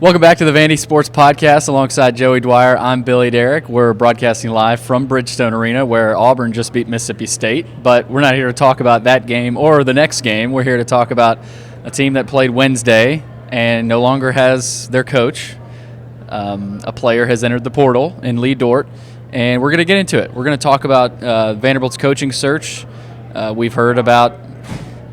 Welcome back to the Vandy Sports Podcast alongside Joey Dwyer. I'm Billy Derrick. We're broadcasting live from Bridgestone Arena where Auburn just beat Mississippi State. But we're not here to talk about that game or the next game. We're here to talk about a team that played Wednesday and no longer has their coach. A player has entered the portal in Lee Dort, and we're going to get into it. We're going to talk about Vanderbilt's coaching search. We've heard about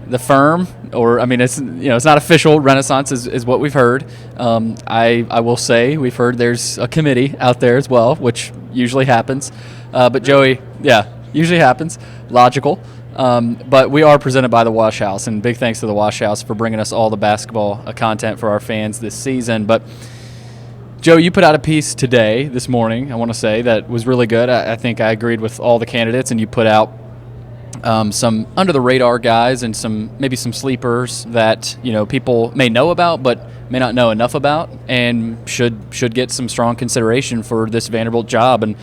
the firm, it's not official. Renaissance is what we've heard. I will say we've heard there's a committee out there as well, which usually happens. But Joey, usually happens. Logical. But we are presented by the Wash House, and big thanks to the Wash House for bringing us all the basketball content for our fans this season. But Joe, you put out a piece this morning, I want to say, that was really good. I think I agreed with all the candidates, and you put out some under-the-radar guys and maybe some sleepers that people may know about but may not know enough about, and should get some strong consideration for this Vanderbilt job. And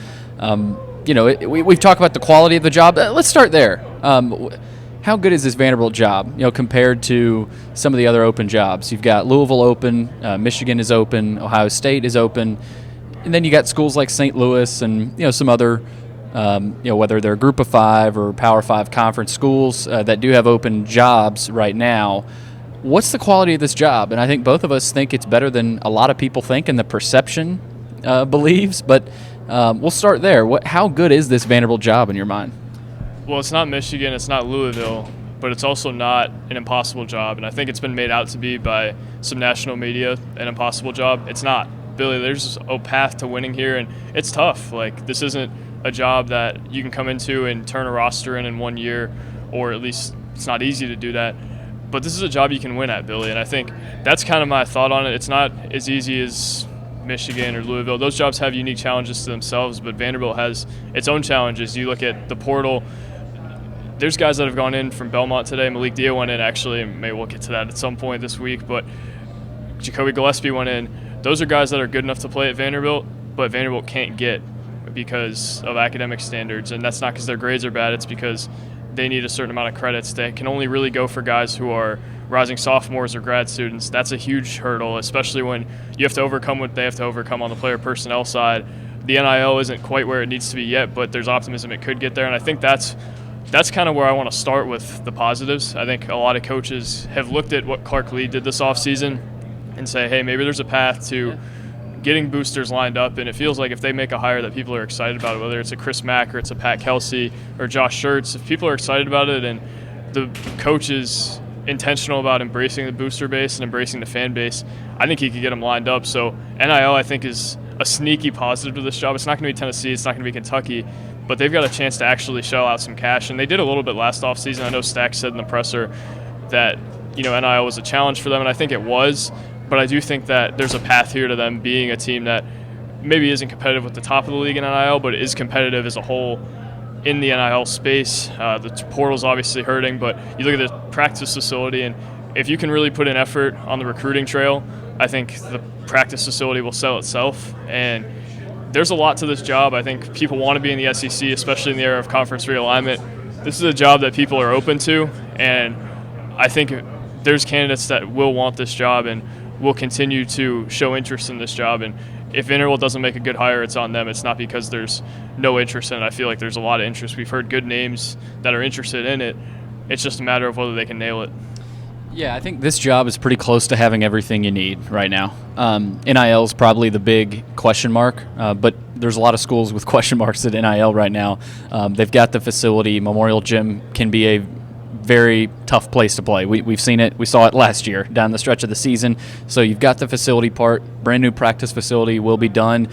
we've talked about the quality of the job. Let's start there. How good is this Vanderbilt job compared to some of the other open jobs? You've got Louisville open, Michigan is open, Ohio State is open, and then you got schools like St. Louis and some other whether they're Group of Five or Power Five conference schools that do have open jobs right now. What's the quality of this job? And I think both of us think it's better than a lot of people think and the perception believes. But we'll start there. How good is this Vanderbilt job in your mind? Well, it's not Michigan, it's not Louisville, but it's also not an impossible job. And I think it's been made out to be by some national media an impossible job. It's not. Billy, there's a path to winning here, and it's tough. Like, this isn't a job that you can come into and turn a roster in 1 year, or at least it's not easy to do that. But this is a job you can win at, Billy, and I think that's kind of my thought on it. It's not as easy as Michigan or Louisville. Those jobs have unique challenges to themselves, but Vanderbilt has its own challenges. You look at the portal. There's guys that have gone in from Belmont today. Malik Dia went in, actually. Maybe we'll get to that at some point this week, but Jacoby Gillespie went in. Those are guys that are good enough to play at Vanderbilt, but Vanderbilt can't get because of academic standards, and that's not because their grades are bad. It's because they need a certain amount of credits. They can only really go for guys who are rising sophomores or grad students. That's a huge hurdle, especially when you have to overcome what they have to overcome on the player personnel side. The NIL isn't quite where it needs to be yet, but there's optimism it could get there, and I think that's kind of where I want to start with the positives. I think a lot of coaches have looked at what Clark Lee did this offseason and say, hey, maybe there's a path to getting boosters lined up, and it feels like if they make a hire that people are excited about it, whether it's a Chris Mack or it's a Pat Kelsey or Josh Schertz, if people are excited about it and the coach is intentional about embracing the booster base and embracing the fan base, I think he could get them lined up. So NIL, I think, is a sneaky positive to this job. It's not going to be Tennessee, it's not going to be Kentucky, but they've got a chance to actually shell out some cash, and they did a little bit last offseason. I know Stack said in the presser that NIL was a challenge for them, and I think it was. But I do think that there's a path here to them being a team that maybe isn't competitive with the top of the league in NIL, but is competitive as a whole in the NIL space. The portal's obviously hurting, but you look at the practice facility, and if you can really put an effort on the recruiting trail, I think the practice facility will sell itself. And there's a lot to this job. I think people want to be in the SEC, especially in the era of conference realignment. This is a job that people are open to, and I think there's candidates that will want this job and will continue to show interest in this job. And if Vanderbilt doesn't make a good hire, it's on them. It's not because there's no interest in it. I feel like there's a lot of interest. We've heard good names that are interested in it. It's just a matter of whether they can nail it. Yeah, I think this job is pretty close to having everything you need right now. NIL is probably the big question mark, but there's a lot of schools with question marks at NIL right now. They've got the facility. Memorial Gym can be a very tough place to play. We've seen it. We saw it last year down the stretch of the season. So you've got the facility part. Brand new practice facility will be done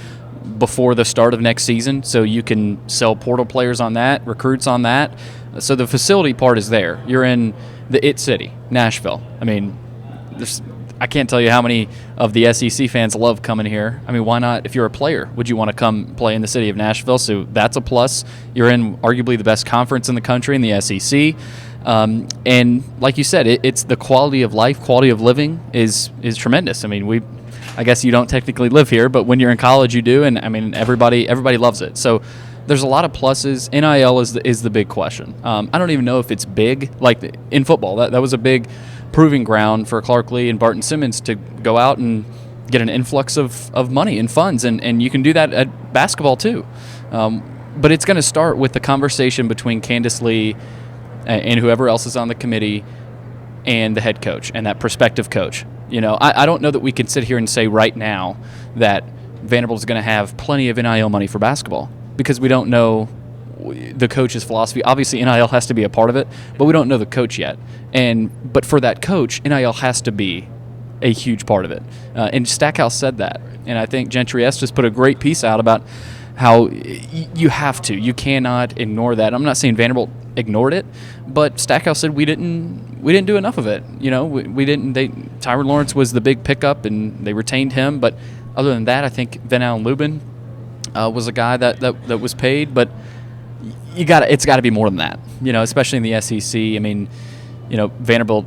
before the start of next season, so you can sell portal players on that, recruits on that. So the facility part is there. You're in the IT city, Nashville. I mean, I can't tell you how many of the SEC fans love coming here. I mean, why not? If you're a player, would you want to come play in the city of Nashville? So that's a plus. You're in arguably the best conference in the country in the SEC. And like you said, it's the quality of life, quality of living is tremendous. I mean, I guess you don't technically live here, but when you're in college, you do. And I mean, everybody loves it. So there's a lot of pluses. NIL is the big question. I don't even know if it's big, like in football. That was a big proving ground for Clark Lee and Barton Simmons to go out and get an influx of money and funds, and you can do that at basketball too. But it's going to start with the conversation between Candace Lee and whoever else is on the committee and the head coach and that prospective coach. I don't know that we can sit here and say right now that Vanderbilt is going to have plenty of NIL money for basketball, because we don't know the coach's philosophy. Obviously, NIL has to be a part of it, but we don't know the coach yet. But for that coach, NIL has to be a huge part of it. And Stackhouse said that. And I think Gentry Estes put a great piece out about how you cannot ignore that. I'm not saying Vanderbilt ignored it, but Stackhouse said we didn't do enough of it. We didn't. Tyron Lawrence was the big pickup, and they retained him. But other than that, I think Van Allen Lubin was a guy that was paid. But it's got to be more than that. Especially in the SEC. I mean, Vanderbilt,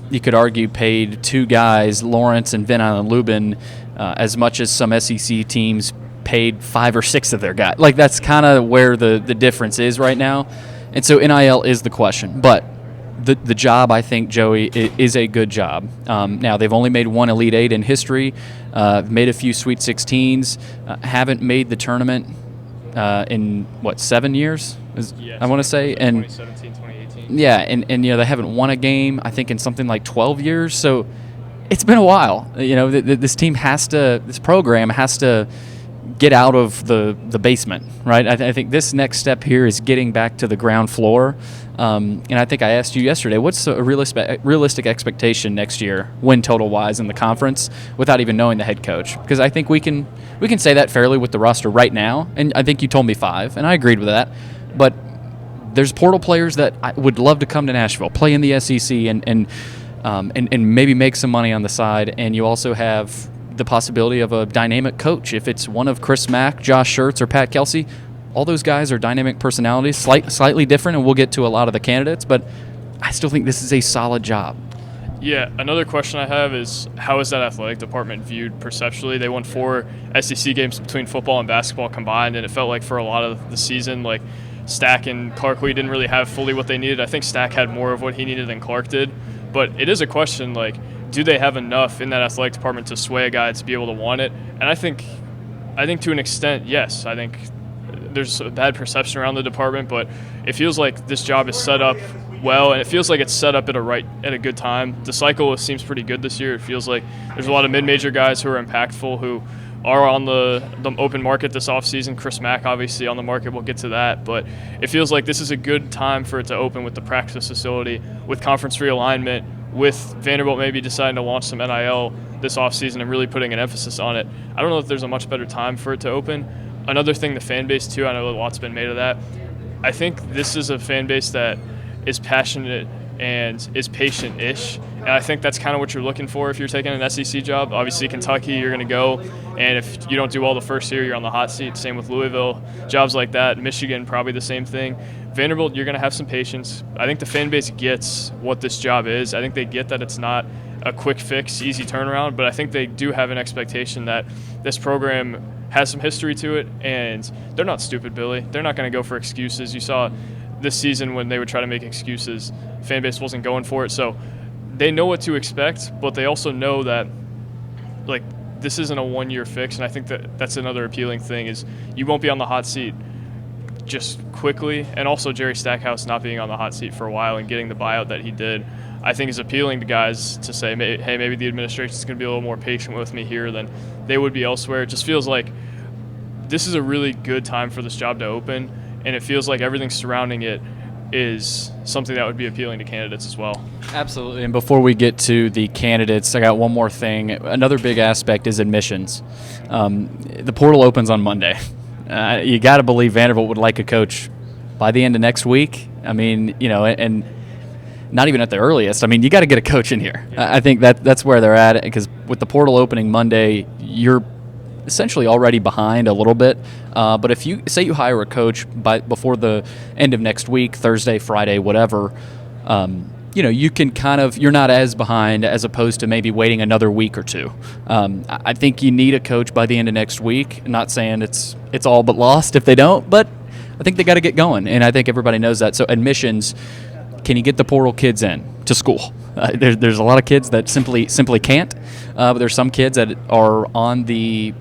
you could argue, paid two guys, Lawrence and Van Allen Lubin, as much as some SEC teams paid 5 or 6 of their guys. Like, that's kind of where the difference is right now. And so NIL is the question. But the job, I think, Joey, is a good job. Now, they've only made one Elite Eight in history, made a few Sweet 16s, haven't made the tournament in, 7 years? I want to say. And 2017, 2018. Yeah, and they haven't won a game, I think, in something like 12 years. So it's been a while. This program has to get out of the basement, right? I think this next step here is getting back to the ground floor. And I think I asked you yesterday, what's a realistic expectation next year, win total-wise, in the conference, without even knowing the head coach? Because I think we can say that fairly with the roster right now, and I think you told me 5, and I agreed with that. But there's portal players that I would love to come to Nashville, play in the SEC, and maybe make some money on the side. And you also have the possibility of a dynamic coach. If it's one of Chris Mack, Josh Schertz, or Pat Kelsey, all those guys are dynamic personalities, slightly different, and we'll get to a lot of the candidates, but I still think this is a solid job. Yeah, another question I have is, how is that athletic department viewed perceptually? They won 4 SEC games between football and basketball combined, and it felt like for a lot of the season, like, Stack and Clark Lee didn't really have fully what they needed. I think Stack had more of what he needed than Clark did, but it is a question, like, do they have enough in that athletic department to sway a guy to be able to want it? And I think to an extent, yes. I think there's a bad perception around the department, but it feels like this job is set up well, and it feels like it's set up at a good time. The cycle seems pretty good this year. It feels like there's a lot of mid-major guys who are impactful, who are on the open market this offseason. Chris Mack, obviously, on the market. We'll get to that. But it feels like this is a good time for it to open with the practice facility, with conference realignment, with Vanderbilt maybe deciding to launch some NIL this offseason and really putting an emphasis on it. I don't know if there's a much better time for it to open. Another thing, the fan base, too. I know a lot's been made of that. I think this is a fan base that is passionate and is patient-ish. And I think that's kind of what you're looking for if you're taking an SEC job. Obviously, Kentucky, you're going to go, and if you don't do well the first year, you're on the hot seat. Same with Louisville, jobs like that. Michigan, probably the same thing. Vanderbilt, you're going to have some patience. I think the fan base gets what this job is. I think they get that it's not a quick fix, easy turnaround, but I think they do have an expectation that this program has some history to it, and they're not stupid, Billy. They're not going to go for excuses. You saw this season when they would try to make excuses, fan base wasn't going for it. So they know what to expect, but they also know that, like, this isn't a one-year fix, and I think that's another appealing thing is you won't be on the hot seat just quickly, and also Jerry Stackhouse not being on the hot seat for a while and getting the buyout that he did, I think is appealing to guys to say, hey, maybe the administration's going to be a little more patient with me here than they would be elsewhere. It just feels like this is a really good time for this job to open, and it feels like everything surrounding it is something that would be appealing to candidates as well. Absolutely. And before we get to the candidates, I got one more thing. Another big aspect is admissions. The portal opens on Monday. You got to believe Vanderbilt would like a coach by the end of next week. I mean, and not even at the earliest. I mean, you got to get a coach in here. Yeah. I think that's where they're at, because with the portal opening Monday, you're essentially already behind a little bit. But if you say you hire a coach before the end of next week, Thursday, Friday, whatever, you can you're not as behind as opposed to maybe waiting another week or two. I think you need a coach by the end of next week. I'm not saying it's all but lost if they don't, but I think they got to get going, and I think everybody knows that. So admissions, can you get the portal kids in to school? There's a lot of kids that simply can't. but there's some kids that are on the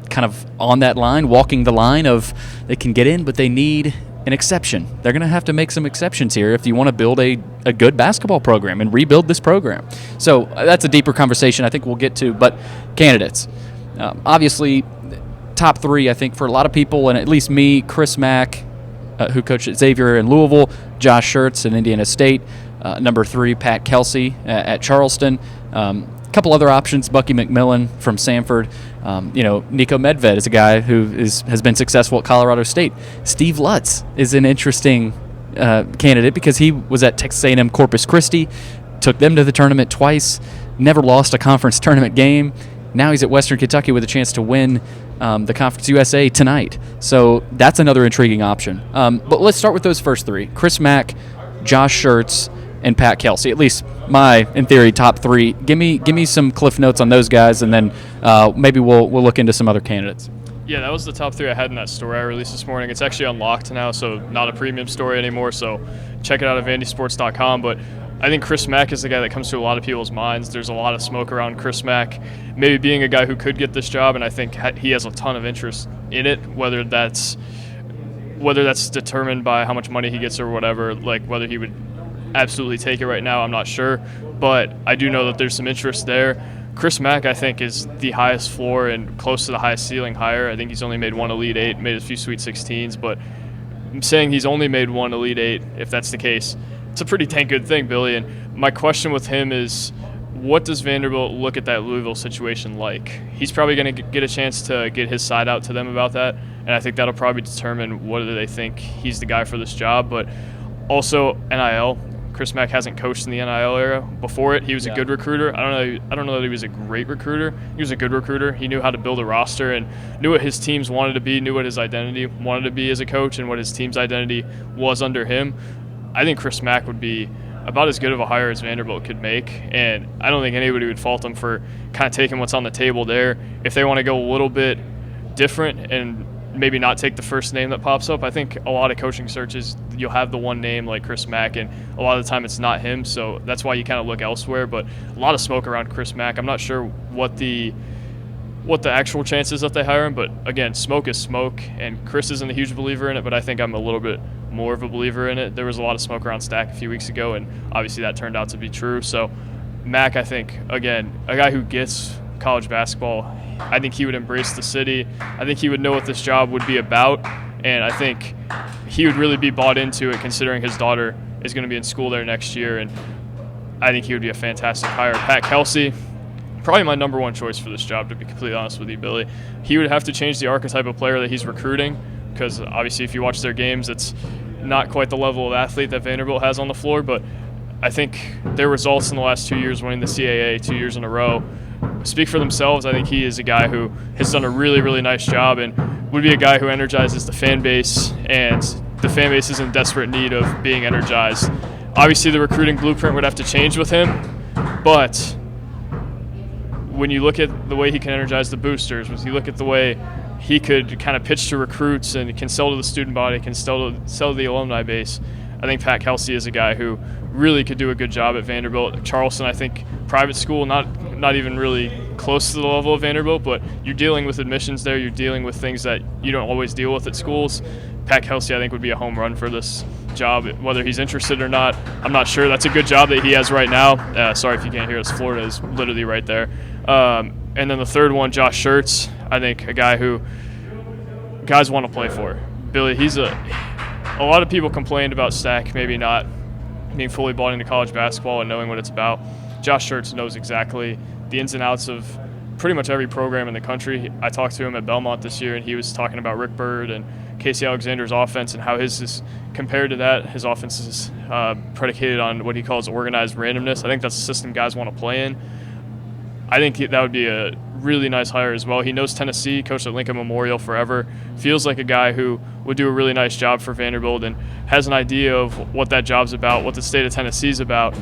kind of on that line, walking the line of they can get in, but they need an exception. They're going to have to make some exceptions here if you want to build a good basketball program and rebuild this program. So that's a deeper conversation I think we'll get to. But candidates, obviously, top three, I think, for a lot of people, and at least me, Chris Mack, who coached at Xavier in Louisville, Josh Schertz in Indiana State, number 3, Pat Kelsey at Charleston. A couple other options, Bucky McMillan from Samford. Nico Medved is a guy who has been successful at Colorado State. Steve Lutz is an interesting candidate because he was at Texas A&M Corpus Christi, took them to the tournament twice, never lost a conference tournament game. Now he's at Western Kentucky with a chance to win the Conference USA tonight. So that's another intriguing option. But let's start with those first three: Chris Mack, Josh Schertz, and Pat Kelsey. At least my, in theory, top three. Give me some cliff notes on those guys, and then maybe we'll look into some other candidates. Yeah, that was the top 3 I had in that story I released this morning. It's actually unlocked now, so not a premium story anymore. So check it out at vandysports.com. But I think Chris Mack is the guy that comes to a lot of people's minds. There's a lot of smoke around Chris Mack maybe being a guy who could get this job, and I think he has a ton of interest in it, whether that's determined by how much money he gets or whatever, like whether he would absolutely take it right now, I'm not sure. But I do know that there's some interest there. Chris Mack, I think, is the highest floor and close to the highest ceiling hire. I think he's only made one Elite Eight, made a few Sweet 16s, but I'm saying he's only made one Elite Eight, if that's the case, it's a pretty dang good thing, Billy. And my question with him is, what does Vanderbilt look at that Louisville situation like? He's probably going to get a chance to get his side out to them about that, and I think that'll probably determine whether they think he's the guy for this job. But also NIL. Chris Mack hasn't coached in the NIL era. Before it, he was a good recruiter. I don't know that he was a great recruiter. He was a good recruiter. He knew how to build a roster and knew what his teams wanted to be, knew what his identity wanted to be as a coach, and what his team's identity was under him. I think Chris Mack would be about as good of a hire as Vanderbilt could make, and I don't think anybody would fault him for kind of taking what's on the table there. If they want to go a little bit different and maybe not take the first name that pops up, I think a lot of coaching searches, you'll have the one name like Chris Mack, and a lot of the time it's not him, so that's why you kind of look elsewhere. But a lot of smoke around Chris Mack. I'm not sure what the actual chances that they hire him, but again, smoke is smoke, and Chris isn't a huge believer in it, but I think I'm a little bit more of a believer in it. There was a lot of smoke around Stack a few weeks ago, and obviously that turned out to be true. So Mack, I think, again, a guy who gets college basketball, I think he would embrace the city. I think he would know what this job would be about, and I think he would really be bought into it, considering his daughter is going to be in school there next year, and I think he would be a fantastic hire. Pat Kelsey, probably my number one choice for this job, to be completely honest with you, Billy. He would have to change the archetype of player that he's recruiting, because obviously if you watch their games, it's not quite the level of athlete that Vanderbilt has on the floor, but I think their results in the last 2 years, winning the CAA 2 years in a row, speak for themselves. I think he is a guy who has done a really, really nice job and would be a guy who energizes the fan base, and the fan base is in desperate need of being energized. Obviously, the recruiting blueprint would have to change with him, but when you look at the way he can energize the boosters, when you look at the way he could kind of pitch to recruits and can sell to the student body, can sell to the alumni base, I think Pat Kelsey is a guy who really could do a good job at Vanderbilt. Charleston, I think, private school, not even really close to the level of Vanderbilt, but you're dealing with admissions there. You're dealing with things that you don't always deal with at schools. Pat Kelsey, I think, would be a home run for this job, whether he's interested or not. I'm not sure. That's a good job that he has right now. Sorry if you can't hear us. Florida is literally right there. And then the third one, Josh Schertz, I think a guy who guys want to play for. Billy, a lot of people complained about Stack maybe not being fully bought into college basketball and knowing what it's about. Josh Schertz knows exactly the ins and outs of pretty much every program in the country. I talked to him at Belmont this year, and he was talking about Rick Byrd and Casey Alexander's offense and how his is compared to that. His offense is predicated on what he calls organized randomness. I think that's a system guys want to play in. I think that would be a really nice hire as well. He knows Tennessee, coached at Lincoln Memorial forever, feels like a guy who would do a really nice job for Vanderbilt and has an idea of what that job's about, what the state of Tennessee's about.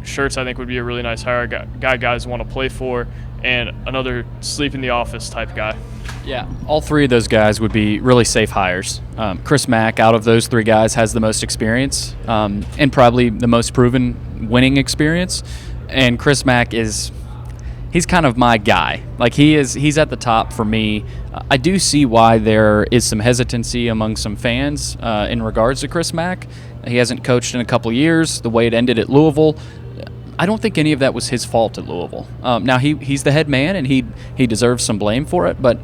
Schertz, I think, would be a really nice hire, guy guys want to play for, and another sleep in the office type guy. Yeah, all three of those guys would be really safe hires. Chris Mack, out of those three guys, has the most experience and probably the most proven winning experience. And Chris Mack he's he's kind of my guy. Like he's at the top for me. I do see why there is some hesitancy among some fans in regards to Chris Mack. He hasn't coached in a couple years. The way it ended at Louisville, I don't think any of that was his fault at Louisville. Now he's the head man and he deserves some blame for it, but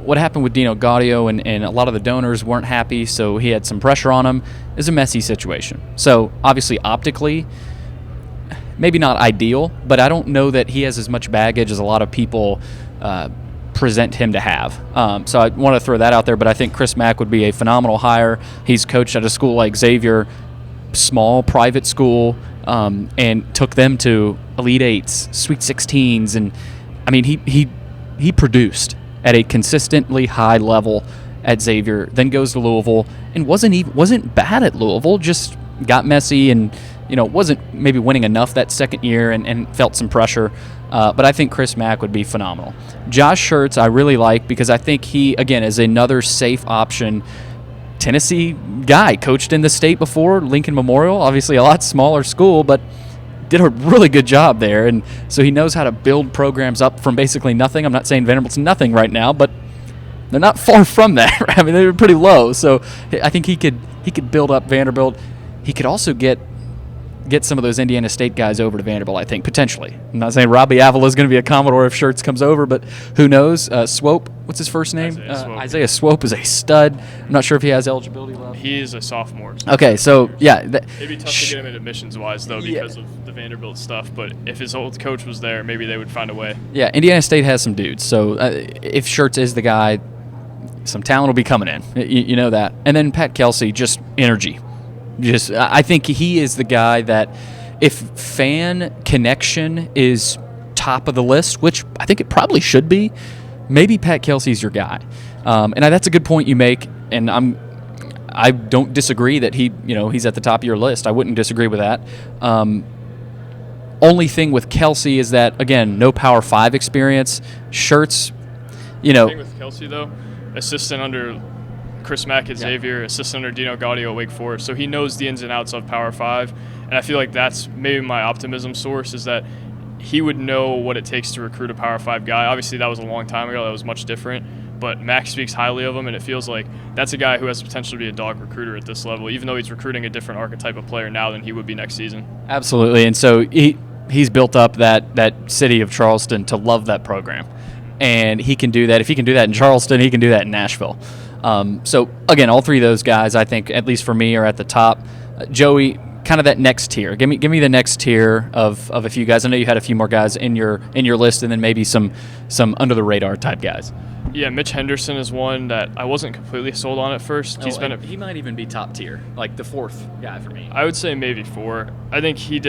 what happened with Dino Gaudio and a lot of the donors weren't happy, so he had some pressure on him. It's a messy situation. So obviously optically, maybe not ideal, but I don't know that he has as much baggage as a lot of people present him to have. So I want to throw that out there, but I think Chris Mack would be a phenomenal hire. He's coached at a school like Xavier, small private school, and took them to Elite Eights, Sweet 16s, and I mean he produced at a consistently high level at Xavier, then goes to Louisville and wasn't bad at Louisville, just got messy and wasn't maybe winning enough that second year and felt some pressure. But I think Chris Mack would be phenomenal. Josh Schertz I really like because I think he, again, is another safe option. Tennessee guy, coached in the state before, Lincoln Memorial, obviously a lot smaller school, but did a really good job there, and so he knows how to build programs up from basically nothing. I'm not saying Vanderbilt's nothing right now, but they're not far from that. I mean, they're pretty low, so I think he could build up Vanderbilt. He could also get some of those Indiana State guys over to Vanderbilt, I think, potentially. I'm not saying Robbie Avila is going to be a Commodore if Schertz comes over, but who knows? Swope, what's his first name? Isaiah Swope is a stud. I'm not sure if he has eligibility left. He is a sophomore. Okay, so, yeah. It'd be tough to get him in admissions-wise, though, because of the Vanderbilt stuff, but if his old coach was there, maybe they would find a way. Yeah, Indiana State has some dudes, so if Schertz is the guy, some talent will be coming in. You know that. And then Pat Kelsey, just energy. I think he is the guy that if fan connection is top of the list, which I think it probably should be, maybe Pat Kelsey's your guy. And that's a good point you make, and I don't disagree that he's at the top of your list. I wouldn't disagree with that. Only thing with Kelsey is that, again, no Power 5 experience. Schertz, The thing with Kelsey, though, assistant under Chris Mack at Xavier, assistant under Dino Gaudio at Wake Forest, so he knows the ins and outs of Power 5, and I feel like that's maybe my optimism source, is that he would know what it takes to recruit a Power 5 guy. Obviously, that was a long time ago. That was much different, but Mack speaks highly of him, and it feels like that's a guy who has the potential to be a dog recruiter at this level, even though he's recruiting a different archetype of player now than he would be next season. Absolutely, and so he's built up that city of Charleston to love that program, and he can do that. If he can do that in Charleston, he can do that in Nashville. So, again, all three of those guys, I think, at least for me, are at the top. Joey, kind of that next tier. Give me the next tier of a few guys. I know you had a few more guys in your list, and then maybe some under the radar type guys. Yeah, Mitch Henderson is one that I wasn't completely sold on at first. He might even be top tier, like the fourth guy for me. I would say maybe 4. I think he's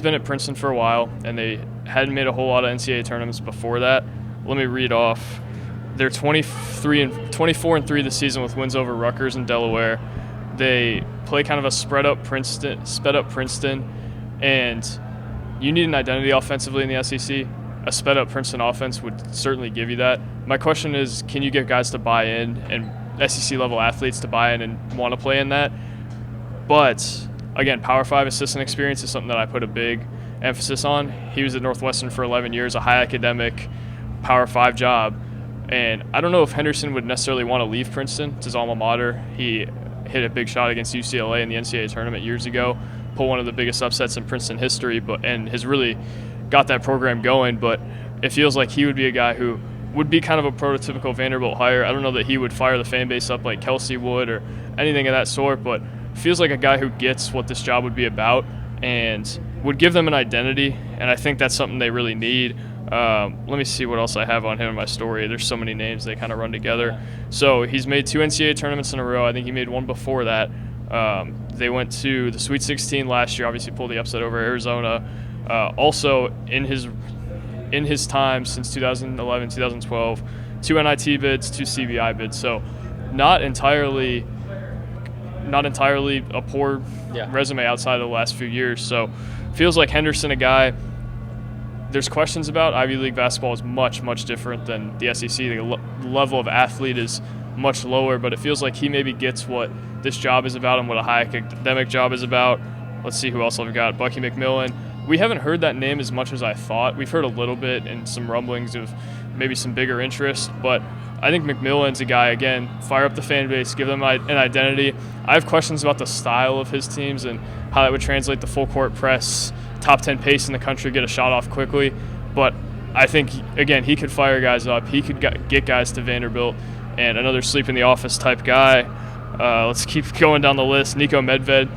been at Princeton for a while, and they hadn't made a whole lot of NCAA tournaments before that. Let me read off. They're 24-3 this season with wins over Rutgers and Delaware. They play kind of a sped up Princeton, and you need an identity offensively in the SEC. A sped up Princeton offense would certainly give you that. My question is, can you get guys to buy in and SEC level athletes to buy in and want to play in that? But again, Power 5 assistant experience is something that I put a big emphasis on. He was at Northwestern for 11 years, a high academic Power 5 job. And I don't know if Henderson would necessarily want to leave Princeton. It's his alma mater. He hit a big shot against UCLA in the NCAA tournament years ago, pulled one of the biggest upsets in Princeton history, and has really got that program going. But it feels like he would be a guy who would be kind of a prototypical Vanderbilt hire. I don't know that he would fire the fan base up like Kelsey would or anything of that sort, but feels like a guy who gets what this job would be about and would give them an identity, and I think that's something they really need. Let me see what else I have on him in my story. There's so many names, they kind of run together. So he's made 2 NCAA tournaments in a row. I think he made one before that. They went to the Sweet 16 last year, obviously pulled the upset over Arizona. Also, in his time since 2011, 2012, 2 NIT bids, 2 CBI bids. So not entirely a poor resume outside of the last few years. So feels like Henderson, a guy there's questions about. Ivy League basketball is much, much different than the SEC. The level of athlete is much lower, but it feels like he maybe gets what this job is about and what a high academic job is about. Let's see who else I've got. Bucky McMillan, we haven't heard that name as much as I thought. We've heard a little bit and some rumblings of maybe some bigger interest, but I think McMillan's a guy, again, fire up the fan base, give them an identity. I have questions about the style of his teams and how that would translate to full court press, top 10 pace in the country, get a shot off quickly. But I think, again, he could fire guys up. He could get guys to Vanderbilt. And another sleep in the office type guy. Let's keep going down the list. Nico Medved.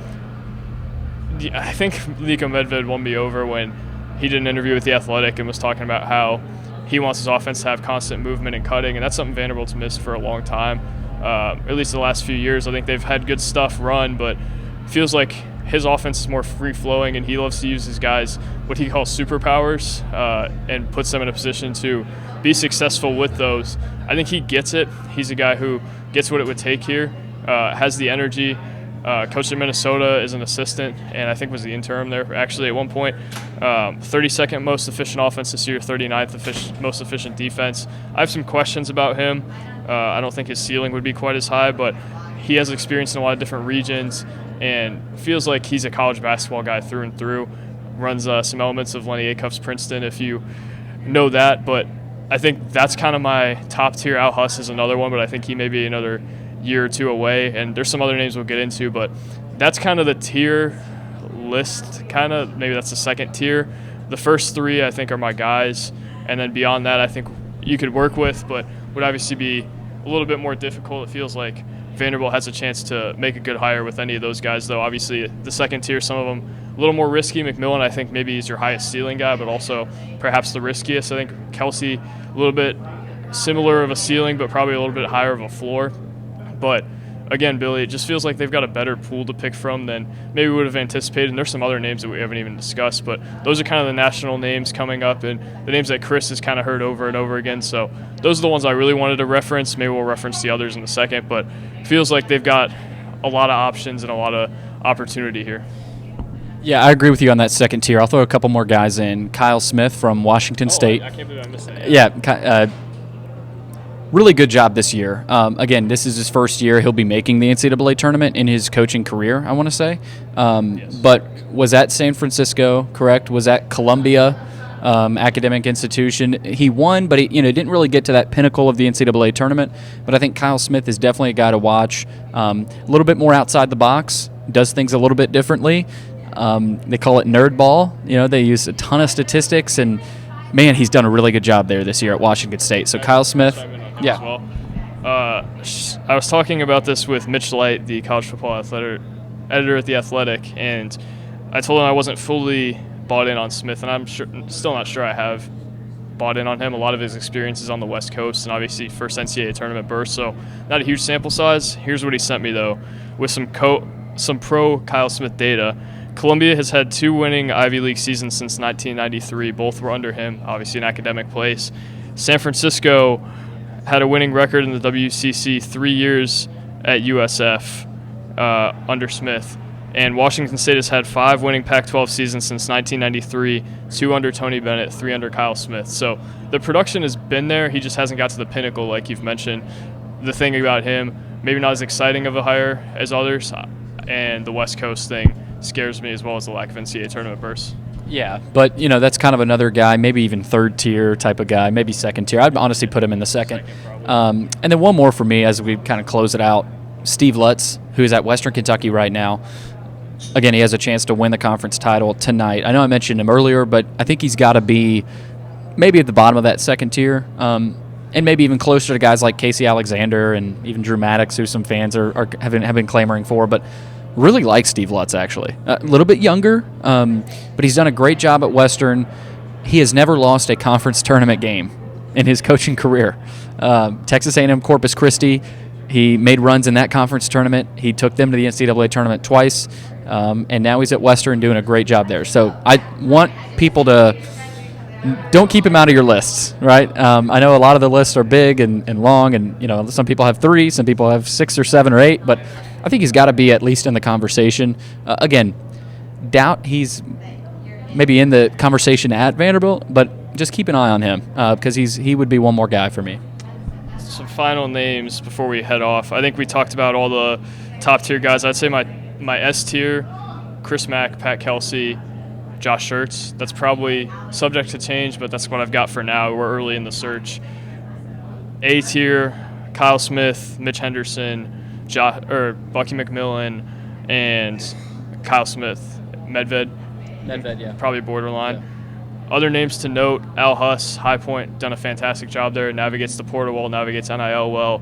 I think Nico Medved won me over when he did an interview with The Athletic and was talking about how he wants his offense to have constant movement and cutting, and that's something Vanderbilt's missed for a long time, at least the last few years. I think they've had good stuff run, but it feels like his offense is more free-flowing, and he loves to use his guys, what he calls superpowers, and puts them in a position to be successful with those. I think he gets it. He's a guy who gets what it would take here, has the energy. Coached in Minnesota as an assistant, and I think was the interim there actually at one point. 32nd most efficient offense this year, 39th most efficient defense. I have some questions about him. I don't think his ceiling would be quite as high, but he has experience in a lot of different regions and feels like he's a college basketball guy through and through. Runs some elements of Lenny Acuff's Princeton, if you know that, but I think that's kind of my top tier. Al Huss is another one, but I think he may be another year or two away, and there's some other names we'll get into, but that's kind of the tier list, kind of. Maybe that's the second tier. The first three I think are my guys, and then beyond that I think you could work with, but would obviously be a little bit more difficult. It feels like Vanderbilt has a chance to make a good hire with any of those guys, though. Obviously the second tier, some of them a little more risky. McMillan, I think maybe he's your highest ceiling guy, but also perhaps the riskiest. I think Kelsey, a little bit similar of a ceiling, but probably a little bit higher of a floor. But again, Billy, it just feels like they've got a better pool to pick from than maybe we would have anticipated. And there's some other names that we haven't even discussed, but those are kind of the national names coming up and the names that Chris has kind of heard over and over again. So those are the ones I really wanted to reference. Maybe we'll reference the others in a second, but it feels like they've got a lot of options and a lot of opportunity here. Yeah, I agree with you on that second tier. I'll throw a couple more guys in. Kyle Smith from Washington State. I can't believe I missed that. Yeah, really good job this year. Again, this is his first year. He'll be making the NCAA tournament in his coaching career, I want to say. Yes. But was at San Francisco, correct? Was at Columbia academic institution. He won, but he didn't really get to that pinnacle of the NCAA tournament. But I think Kyle Smith is definitely a guy to watch. A little bit more outside the box, does things a little bit differently. They call it nerd ball. They use a ton of statistics, and man, he's done a really good job there this year at Washington State. So Kyle Smith, yeah. As well. I was talking about this with Mitch Light, the college football editor at The Athletic, and I told him I wasn't fully bought in on Smith, and I'm still not sure I have bought in on him. A lot of his experiences on the West Coast, and obviously first NCAA tournament berth, so not a huge sample size. Here's what he sent me, though, with some pro Kyle Smith data. Columbia has had 2 winning Ivy League seasons since 1993. Both were under him, obviously an academic place. San Francisco had a winning record in the WCC 3 years at USF under Smith. And Washington State has had 5 winning Pac-12 seasons since 1993, 2 under Tony Bennett, 3 under Kyle Smith. So the production has been there. He just hasn't got to the pinnacle like you've mentioned. The thing about him, maybe not as exciting of a hire as others, and the West Coast thing scares me, as well as the lack of NCAA tournament berths. Yeah, but that's kind of another guy, maybe even third tier type of guy, maybe second tier. I'd honestly put him in the second. And then one more for me as we kind of close it out. Steve Lutz, who is at Western Kentucky right now. Again, he has a chance to win the conference title tonight. I know I mentioned him earlier, but I think he's got to be maybe at the bottom of that second tier, and maybe even closer to guys like Casey Alexander and even Drew Maddox, who some fans have been clamoring for. But really like Steve Lutz, actually. A little bit younger, but he's done a great job at Western. He has never lost a conference tournament game in his coaching career. Texas A&M Corpus Christi, he made runs in that conference tournament. He took them to the NCAA tournament twice, and now he's at Western doing a great job there. So I want people to don't keep him out of your lists, right? I know a lot of the lists are big and long, and some people have 3, some people have 6 or 7 or 8, but I think he's got to be at least in the conversation. Again, doubt he's maybe in the conversation at Vanderbilt, but just keep an eye on him because he would be one more guy for me. Some final names before we head off. I think we talked about all the top tier guys. I'd say my S tier: Chris Mack, Pat Kelsey, Josh Schertz. That's probably subject to change, but that's what I've got for now. We're early in the search. A tier, Kyle Smith, Mitch Henderson, Bucky McMillan, and Kyle Smith. Medved, yeah. probably borderline. Yeah. Other names to note, Al Huss, High Point, done a fantastic job there, navigates the portal well, navigates NIL well,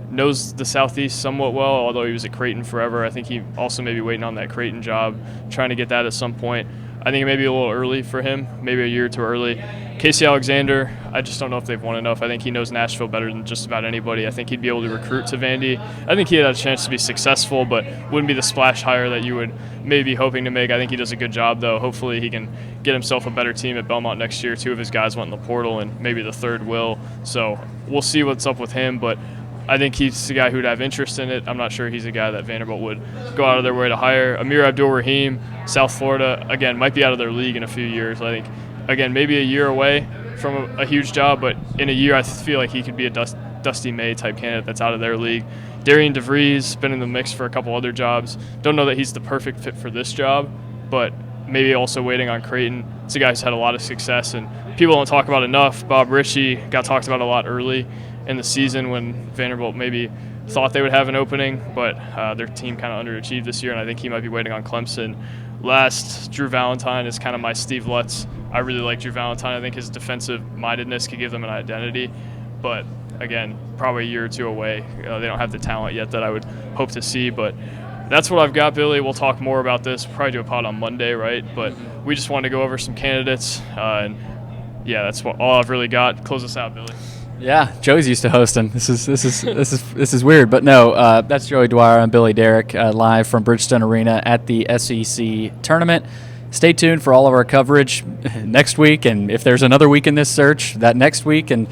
knows the Southeast somewhat well, although he was at Creighton forever. I think he also may be waiting on that Creighton job, trying to get that at some point. I think it may be a little early for him, maybe a year too early. Casey Alexander, I just don't know if they've won enough. I think he knows Nashville better than just about anybody. I think he'd be able to recruit to Vandy. I think he had a chance to be successful, but wouldn't be the splash hire that you would maybe be hoping to make. I think he does a good job, though. Hopefully he can get himself a better team at Belmont next year. 2 of his guys went in the portal, and maybe the 3rd will. So we'll see what's up with him, but I think he's the guy who'd have interest in it. I'm not sure he's a guy that Vanderbilt would go out of their way to hire. Amir Abdul-Rahim, South Florida, again, might be out of their league in a few years. I think, again, maybe a year away from a huge job, but in a year I feel like he could be a Dusty May type candidate that's out of their league. Darian DeVries, been in the mix for a couple other jobs. Don't know that he's the perfect fit for this job, but maybe also waiting on Creighton. It's a guy who's had a lot of success, and people don't talk about enough. Bob Ritchie got talked about a lot early in the season when Vanderbilt maybe thought they would have an opening, but their team kind of underachieved this year, and I think he might be waiting on Clemson. Last, Drew Valentine is kind of my Steve Lutz. I really like Drew Valentine. I think his defensive mindedness could give them an identity, but again, probably a year or 2 away. They don't have the talent yet that I would hope to see, but that's what I've got, Billy. We'll talk more about this. We'll probably do a pod on Monday, right? But we just wanted to go over some candidates, and yeah, that's all I've really got. Close us out, Billy. Yeah, Joey's used to hosting. This is weird, but no, that's Joey Dwyer. I'm Billy Derrick, live from Bridgestone Arena at the SEC tournament. Stay tuned for all of our coverage next week, and if there's another week in this search, that next week, and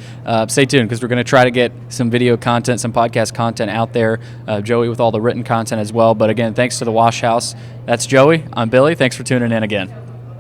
stay tuned because we're going to try to get some video content, some podcast content out there. Joey with all the written content as well. But again, thanks to the Wash House. That's Joey. I'm Billy. Thanks for tuning in again.